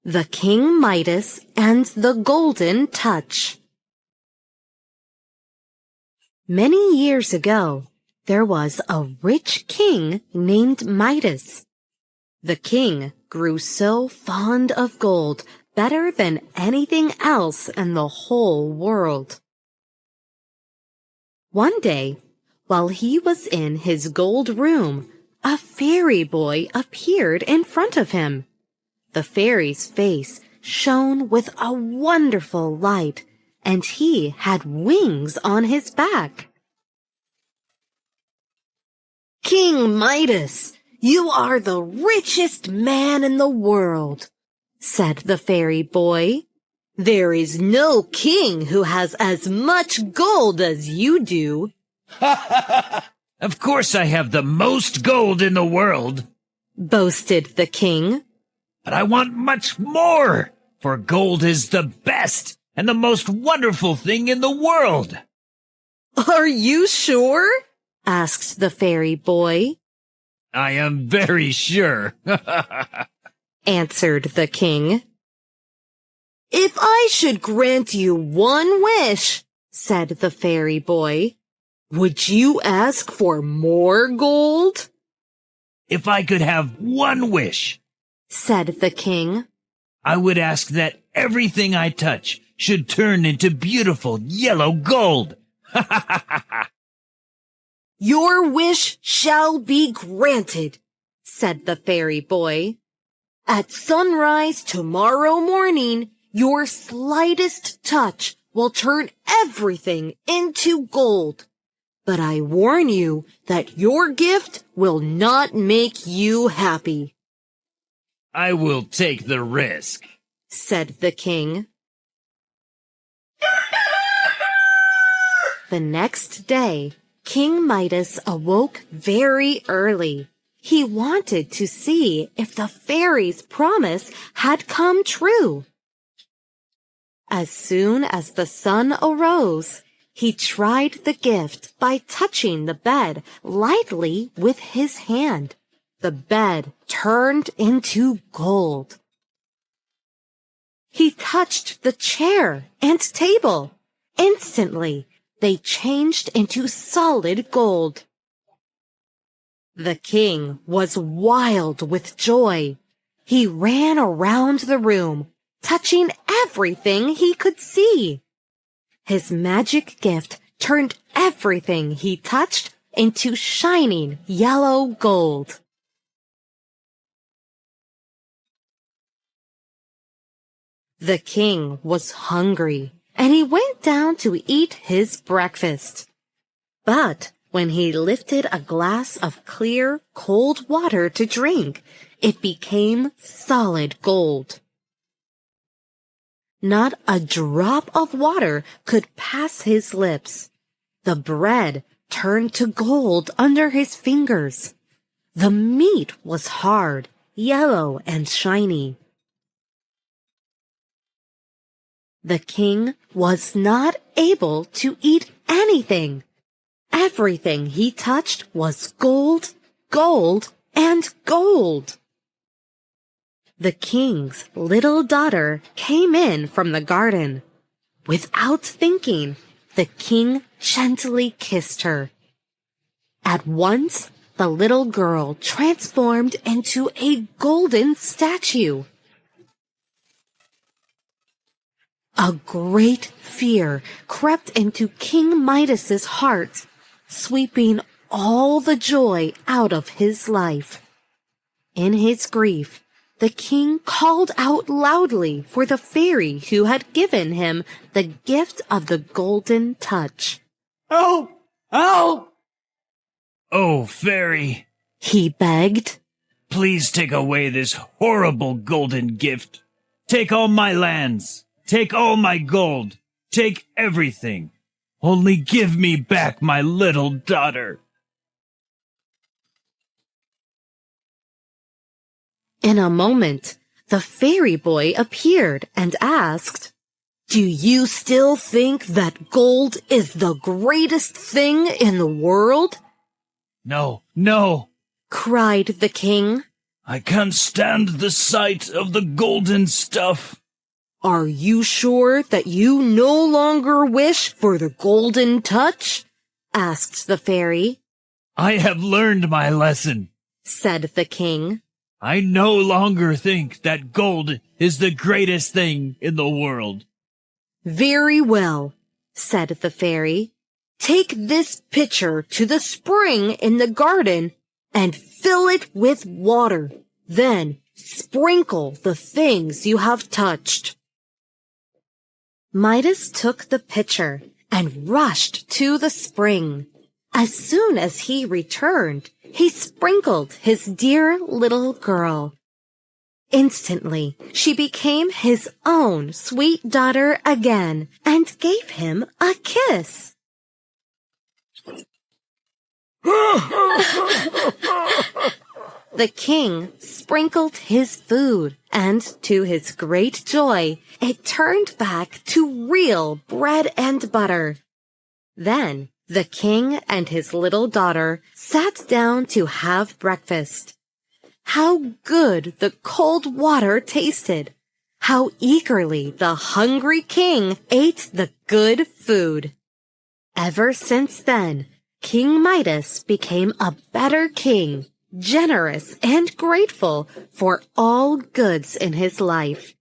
The King Midas and the Golden Touch. Many years ago, there was a rich king named Midas. The king grew so fond of gold, better than anything else in the whole world. One day, while he was in his gold room, a fairy boy appeared in front of him. The fairy's face shone with a wonderful light, and he had wings on his back. "King Midas, you are the richest man in the world," said the fairy boy. "There is no king who has as much gold as you do." Of course I have the most gold in the world, boasted the king. but I want much more, for gold is the best and the most wonderful thing in the world. "Are you sure?" asked the fairy boy. I am very sure, answered the king. "If I should grant you one wish," said the fairy boy, "would you ask for more gold?" If I could have one wish, said the king, I would ask that everything I touch should turn into beautiful yellow gold. "Your wish shall be granted," said the fairy boy. "At sunrise tomorrow morning, your slightest touch will turn everything into gold. But I warn you that your gift will not make you happy." I will take the risk, said the king. The next day, King Midas awoke very early. He wanted to see if the fairy's promise had come true. As soon as the sun arose, he tried the gift by touching the bed lightly with his hand. The bed turned into gold. He touched the chair and table. Instantly, they changed into solid gold. The king was wild with joy. He ran around the room, touching everything he could see. His magic gift turned everything he touched into shining yellow gold. The king was hungry, and he went down to eat his breakfast. But when he lifted a glass of clear, cold water to drink, it became solid gold. Not a drop of water could pass his lips. The bread turned to gold under his fingers. The meat was hard, yellow, and shiny. The king was not able to eat anything. Everything he touched was gold, gold, and gold. The king's little daughter came in from the garden. Without thinking, the king gently kissed her. At once, the little girl transformed into a golden statue. A great fear crept into King Midas's heart, sweeping all the joy out of his life. In his grief, the king called out loudly for the fairy who had given him the gift of the golden touch. "Help! Help!" Oh, fairy, he begged. Please take away this horrible golden gift. Take all my lands. Take all my gold. Take everything. Only give me back my little daughter. In a moment, the fairy boy appeared and asked, "Do you still think that gold is the greatest thing in the world?" No, no, cried the king. I can't stand the sight of the golden stuff. Are you sure that you no longer wish for the golden touch? Asked the fairy. I have learned my lesson, Said the king. I no longer think that gold is the greatest thing in the world. Very well, said the fairy. Take this pitcher to the spring in the garden and fill it with water. Then sprinkle the things you have touched. Midas took the pitcher and rushed to the spring. As soon as he returned, he sprinkled his dear little girl. Instantly, she became his own sweet daughter again and gave him a kiss. The king sprinkled his food, and to his great joy, it turned back to real bread and butter. Then the king and his little daughter sat down to have breakfast. How good the cold water tasted! How eagerly the hungry king ate the good food! Ever since then, King Midas became a better king, generous and grateful for all goods in his life.